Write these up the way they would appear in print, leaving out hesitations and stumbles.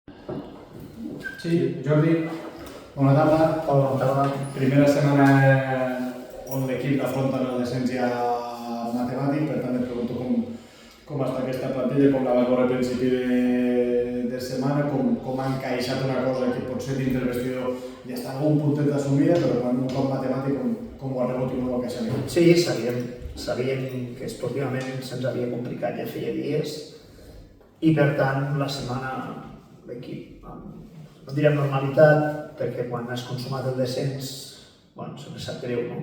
Sí, Jordi, bona tarda. Bona tarda. Primera setmana on l'equip afronta el descens ja matemàtic, per tant et pregunto com està aquesta plantilla, com la vas veure a principi de setmana, com ha encaixat una cosa que potser dins del vestidor ja està algun puntet d'assumida, però quan un cop matemàtic com ho ha rebut i com ho ha encaixat? Sí, sabíem que esportivament se'ns havia complicat ja feia dies i per tant la setmana l'equip no direm normalitat, perquè quan has consumat el descens, sempre sap greu, no?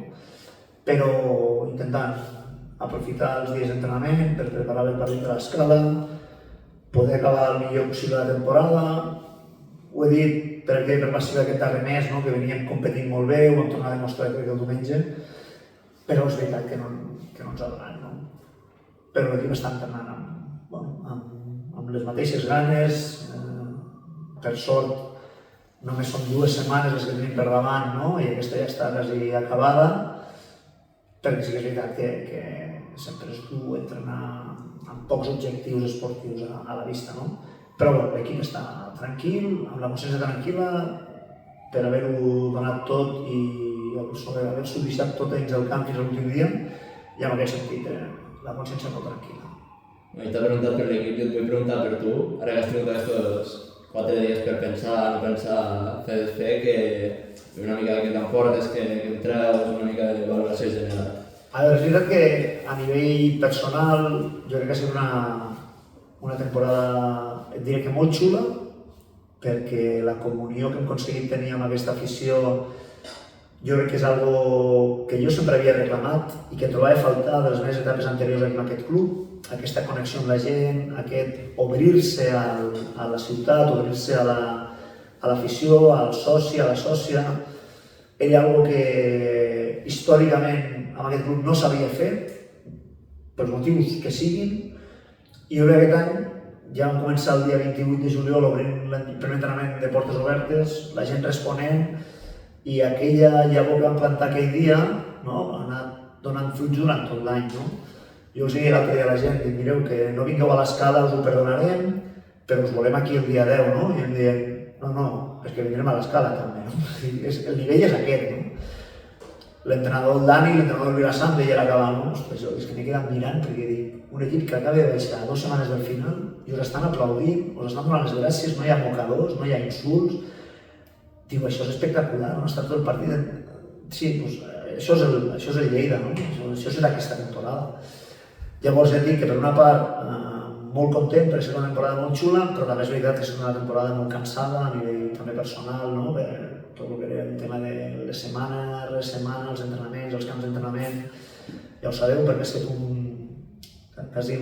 Però intentant aprofitar els dies d'entrenament per preparar el partit de l'Escala, poder acabar el millor possible la temporada. Ho he dit per passiva aquest darrer mes, no? Que veníem competint molt bé, ho vam tornar a demostrar crec que el diumenge, però és veritat que no ens ha donat, no? Però l'equip està entrenant amb les mateixes ganes, per sort només són 2 setmanes les que tenim per davant, no? I aquesta ja està quasi acabada, perquè sí que és veritat que sempre és dur entrenar amb pocs objectius esportius a la vista, no? Però l'equip està tranquil, amb la consciència tranquil·la, per haver-ho donat tot i haver-s'ho deixat tot dins del camp fins a l'últim dia, i en aquest sentit la consciència molt tranquil·la. T'he preguntat per l'equip i et vull preguntar per tu, ara que has tingut aquests 4 dies per pensar, no pensar, fer desfer, que una mica que t'emportes, que entreus, una mica de valoració general. A veure, és veritat que a nivell personal jo crec que ha sigut una temporada, et diré que molt xula, perquè la comunió que hem aconseguit tenir amb aquesta afició jo crec que és algo que jo sempre havia reclamat i que trobava a faltar de les meves etapes anteriors aquí en aquest club, aquesta connexió amb la gent, aquest obrir-se a la ciutat, obrir-se a l'afició, al soci, a la sòcia, era algo que històricament amb aquest club no s'havia fet, pels motius que siguin, i jo crec que aquest any ja vam començar el dia 28 de juliol obrint el primer entrenament de portes obertes, la gent responent, i aquella llavor que vam plantar aquell dia ha anat donant fruits durant tot l'any. Jo els deia l'altre dia a la gent, mireu que no vingueu a l'Escala, us ho perdonarem, però us volem aquí el dia 10, no? I em deien, no, és que vindrem a l'Escala també, no? El nivell és aquest, L'entrenador Dani, l'entrenador Vilassant deia a l'acabar, ostres, és que m'he quedat mirant perquè dic, un equip que acaba de baixar 2 setmanes del final i us estan aplaudint, us estan donant les gràcies, no hi ha mocadors, no hi ha insults. Diu, això és espectacular, no? Està tot el partit... Sí, doncs això és el Lleida, no? Això serà aquesta temporada. Llavors ja dic que per una part molt content per ser una temporada molt xula, però també és veritat que és una temporada molt cansada a nivell també personal, no? Per tot el que era el tema de les setmanes, els entrenaments, els camps d'entrenament. Ja ho sabeu perquè ha estat quasi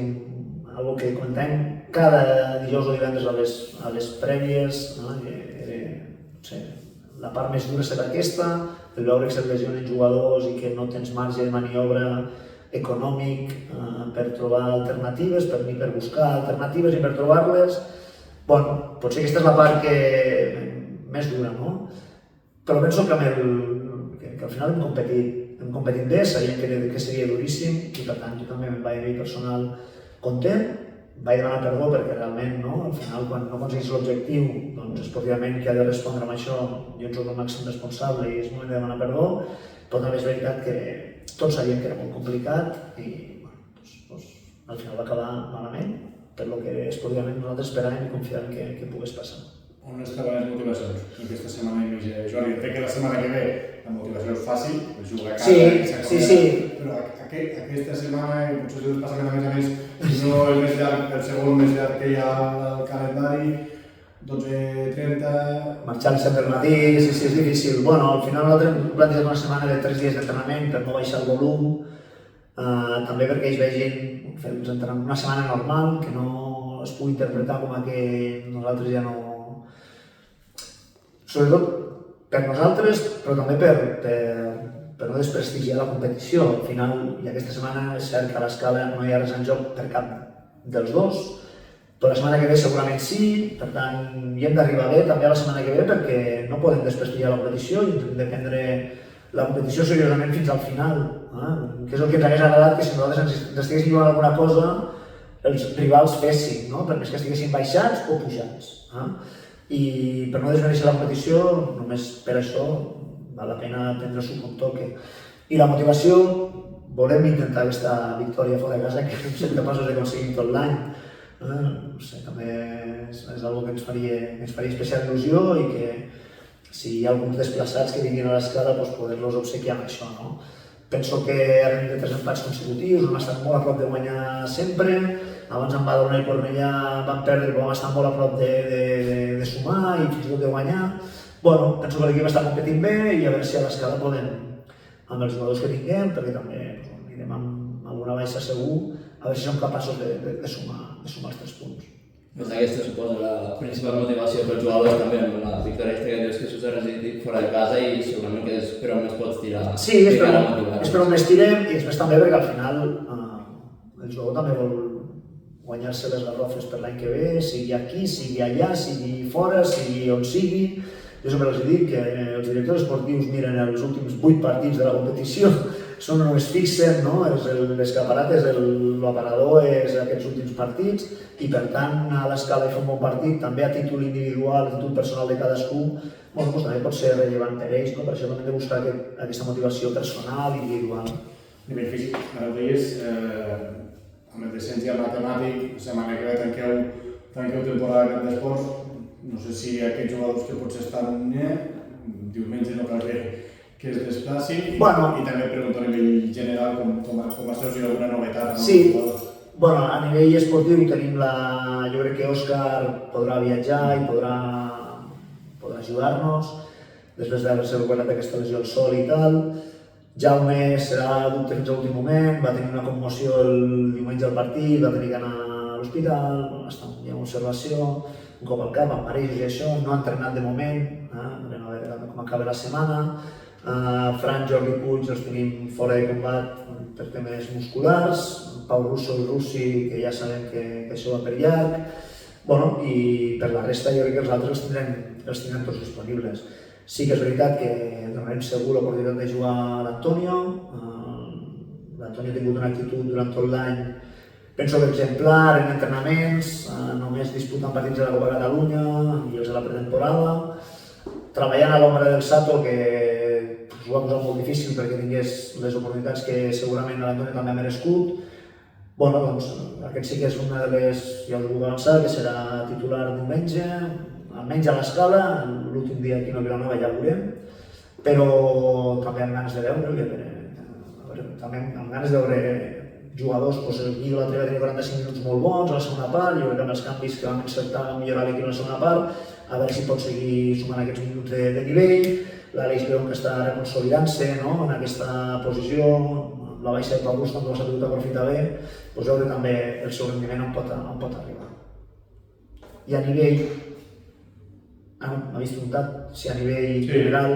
algo que comentem cada dijous o divendres a les prèvies, no? La part més dura serà aquesta, el veure que se't lesionen jugadors i que no tens marge de maniobra econòmic per trobar alternatives, per buscar alternatives i per trobar-les. Potser aquesta és la part més dura, no? Però penso que al final hem competit bé, sabíem que seria duríssim i per tant jo també em vaig dir personal content. Vaig demanar perdó perquè realment, al final, quan no aconseguís l'objectiu, doncs esportivament qui ha de respondre amb això, jo en soc el màxim responsable i és moment de demanar perdó, però també és veritat que tots sabíem que era molt complicat i al final va acabar malament, per lo que esportivament nosaltres esperàvem i confiàvem que pogués passar. On es troben les motivacions aquesta setmana i mitja? Jordi, entenc que la setmana que ve la motivació és fàcil, jugar a casa i s'acomiada, però aquesta setmana, i potser si us passa que a més, no el més llarg, el segon més llarg que hi ha al calendari, 12:30... Marxar al 7 del matí, sí, és difícil. Al final nosaltres hem plantejat una setmana de 3 dies d'entrenament per no baixar el volum, també perquè ells vegin una setmana normal, que no es pugui interpretar com a que nosaltres ja no... Sobretot per nosaltres, però també per no desprestigiar la competició. Al final, i aquesta setmana és cert que a l'Escala no hi ha res en joc per cap dels dos, però la setmana que ve segurament sí, per tant hi hem d'arribar bé també a la setmana que ve perquè no podem desprestigiar la competició i hem de prendre la competició seriosament fins al final, que és el que ens hagués agradat que si nosaltres ens estiguéssim jugant alguna cosa els rivals fessin, no? Per més que estiguessin baixats o pujats. I per no desmereixer la competició, només per això val la pena prendre-s'ho com toque. I la motivació, volem intentar aquesta victòria fora de casa que hem set capaços d'aconseguir tot l'any. No sé, també és una que ens faria especial il·lusió i que si hi ha alguns desplaçats que vinguin a l'escala, poder-los obsequiar amb això. Penso que hem de 3 empats consecutius, hem estat molt a prop de guanyar sempre, abans amb Badalona i Cornellà vam perdre però vam estar molt a prop de sumar i fins i tot de guanyar. Penso que l'equip està competint bé i a veure si a l'escala podem, amb els jugadors que tinguem, perquè també anirem amb alguna baixa segur, a veure si som capaços de sumar els 3 punts. Doncs aquesta suposa la principal motivació pels jugadors també, amb la victòria aquesta que dius que s'usa resistit fora de casa i segurament que és per on més pots tirar. Sí, és per on més tirem i després també perquè al final el jugador també vol guanyar-se les garrofes per l'any que ve, sigui aquí, sigui allà, sigui fora, sigui on sigui. Jo sempre els dic que els directors esportius miren els últims 8 partits de la competició, són on es fixen, l'escaparat és l'aparador, és aquests últims partits i per tant a l'escala de fer un bon partit, també a títol individual, a títol personal de cadascú, també pot ser rellevant per ells, per això també hem de buscar aquesta motivació personal i individual. A nivell físic, ara ho deies, amb el descens ja matemàtic, la setmana que ve tanqueu temporada de camp d'esports, no sé si aquests jugadors que potser estan diumenge no cal que es desplacin i també pregunto a nivell general com esteu, si hi ha alguna novetat amb els jugadors. A nivell esportiu tenim jo crec que Òscar podrà viatjar i podrà ajudar-nos després d'haver-se recuperat aquesta lesió al sol i tal. Jaume serà dubte fins a l'últim moment, va tenir una commoció el diumenge al partit, va tenir que anar a l'hospital, està en observació, un cop al cap, amb marejos i això, no ha entrenat de moment, veurem a veure com acaba la setmana. Fran, Jordi Puig els tenim fora de combat per temes musculars, Pau Russo i Russi, que ja sabem que això va per llarg, i per la resta jo crec que els altres els tindrem tots disponibles. Sí que és veritat que donarem segur l'oportunitat de jugar a l'Antonio. L'Antonio ha tingut una actitud durant tot l'any, penso que exemplar en entrenaments, només disputant partits de la Copa Catalunya i els de la pretemporada, treballant a l'ombra del Sato, que ho ha posat molt difícil perquè tingués les oportunitats que segurament l'Antonio també ha merescut. Aquest sí que és una de les, ja us ho puc avançar, que serà titular diumenge, almenys a l'escala, l'últim dia aquí a Vilanova ja ho veurem, però també amb ganes de veure-ho, també amb ganes de veure jugadors, el Guido l'altre va tenir 45 minuts molt bons a la segona part, jo crec que amb els canvis que vam encertar a millorar l'equip a la segona part, a veure si pot seguir sumant aquests minuts de nivell, l'Aleix León que està reconsolidant-se en aquesta posició, la baixa de Pau Russo també s'ha pogut aprofitar bé, veure també el seu rendiment on pot arribar. I a nivell, m'ha vist preguntat si a nivell general...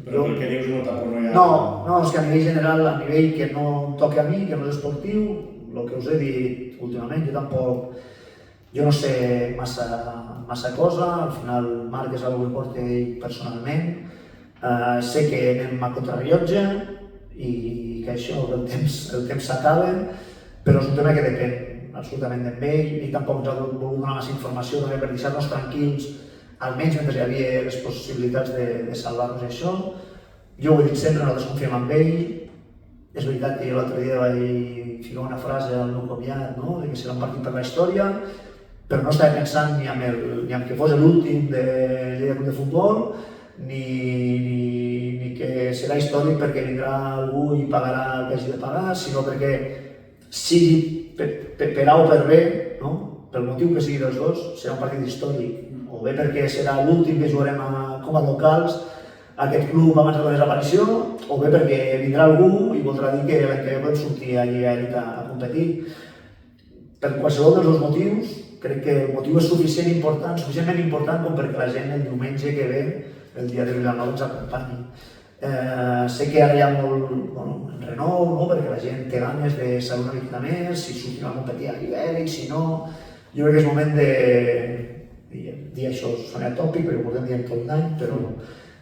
Però el que dius no tampoc no hi ha... No, és que a nivell general, a nivell que no em toqui a mi, que no és esportiu, el que us he dit últimament, jo no sé massa cosa, al final Marc és una cosa que porta ell personalment, sé que anem a contrarrellotge i que això, el temps s'acaba, però és un tema que depèn absolutament d'ell i tampoc ens ha volgut donar massa informació també per deixar-nos tranquils, almenys mentre hi havia les possibilitats de salvar-nos això. Jo ho he dit sempre, nosaltres confiem en ell. És veritat que jo l'altre dia vaig ficar una frase al meu comiat, de que serà un partit per la història, però no estava pensant ni en que fos l'últim de Lleida Club de Futbol, ni que serà històric perquè vindrà algú i pagarà el que hagi de pagar, sinó perquè sigui per A o per B, pel motiu que sigui dels dos, serà un partit històric. O bé perquè serà l'últim que jugarem com a locals a aquest club abans de la desaparició, o bé perquè vindrà algú i voldrà dir que l'any que ve podem sortir a Lliga Elite a competir. Per qualsevol dels dos motius, crec que el motiu és suficientment important com perquè la gent el diumenge que ve, el dia de Vilanova, ens acompanyi. Sé que ara hi ha molt renou, perquè la gent té ganes de saber una mica més, si sortim a competir a Ibèric, si no... Jo crec que és moment de... dir això sona tòpic perquè ho portem dient tot l'any, però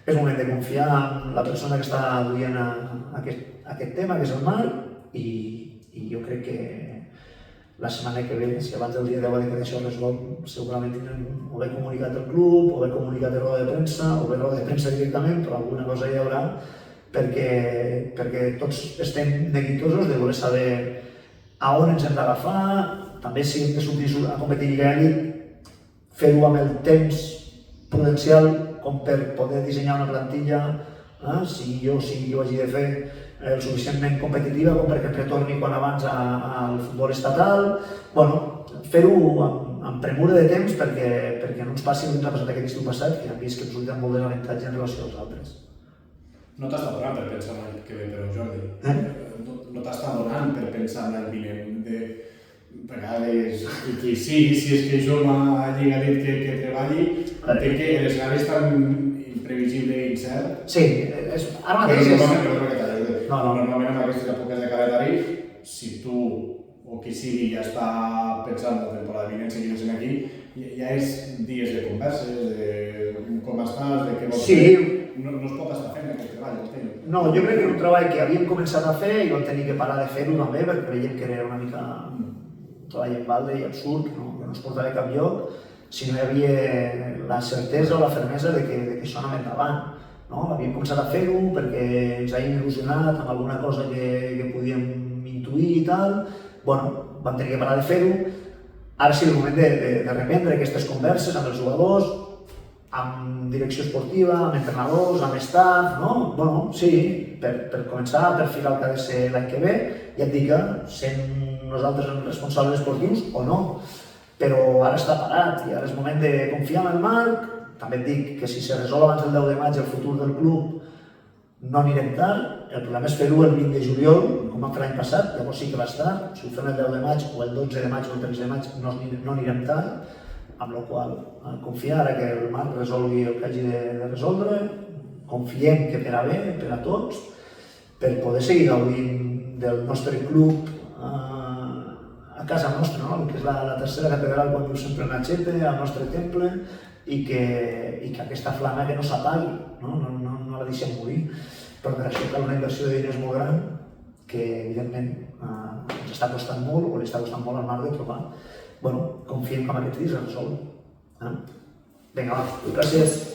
és moment de confiar en la persona que està duient aquest tema, que és el Marc, i jo crec que la setmana que ve, si abans del dia 10 de que això es resol, segurament tindrem o bé comunicat del club, o bé comunicat de roda de premsa, o bé roda de premsa directament, però alguna cosa hi haurà perquè tots estem neguitosos de voler saber a on ens hem d'agafar, també si hem de sortir a competir Lliga Elit, fer-ho amb el temps prudencial com per poder dissenyar una plantilla, si jo hagi de fer el suficientment competitiva com perquè em retorni quan abans al futbol estatal. Bueno, fer-ho amb premura de temps perquè no ens passi el que ens ha passat aquest estiu passat, que hem vist que ens oblidem molt d'avantatge en relació als altres. No t'està donant per pensar en l'any que ve, però Jordi. No t'està donant per pensar en l'any vinent. De vegades, qui sigui, si és que jo m'ha lligat que treballi, entenc que l'escenari és tan imprevisible i incert. Sí, ara mateix és... Normalment en aquestes èpoques de calendari, si tu o qui sigui ja està pensant la temporada vinent, seguint aquí, ja és dies de converses, de com estàs, de què vols fer. No es pot estar fent aquest treball, entenc. No, jo crec que era un treball que havíem començat a fer i vam tenir que parar de fer-ho també perquè veiem que era una mica un treball en balde i absurd, que no es portava a cap lloc, si no hi havia la certesa o la fermesa de que això anava endavant. Havíem començat a fer-ho perquè ens havíem il·lusionat amb alguna cosa que podíem intuir i tal. Bueno, vam tenir que parar de fer-ho. Ara sí, el moment de reprendre aquestes converses amb els jugadors, amb direcció esportiva, amb entrenadors, amb staff, no? Bueno, sí, per començar a perfilar el que ha de ser l'any que ve, ja et dic que sent nosaltres els responsables esportius o no, però ara està parat i ara és moment de confiar en el Marc. També et dic que si se resol abans del 10 de maig el futur del club, no anirem tard. El problema és fer-ho el 20 de juliol, com vam fer l'any passat, llavors sí que va estar. Si ho fem el 10 de maig o el 12 de maig o el 13 de maig no anirem tard, amb la qual cosa confiar que el Marc resolgui el que hagi de resoldre, confiem que per a bé, per a tots, per poder seguir gaudint del nostre club a casa nostra, que és la tercera catedral quan diu sempre Nachete, al nostre temple, i que aquesta flama que no s'apagui, no la deixem morir. Però per això cal una inversió de diners molt gran que evidentment ens està costant molt o li està costant molt al Marc de trobar. Bueno, confiem que amb aquests dies es resol. Vinga, va, gràcies.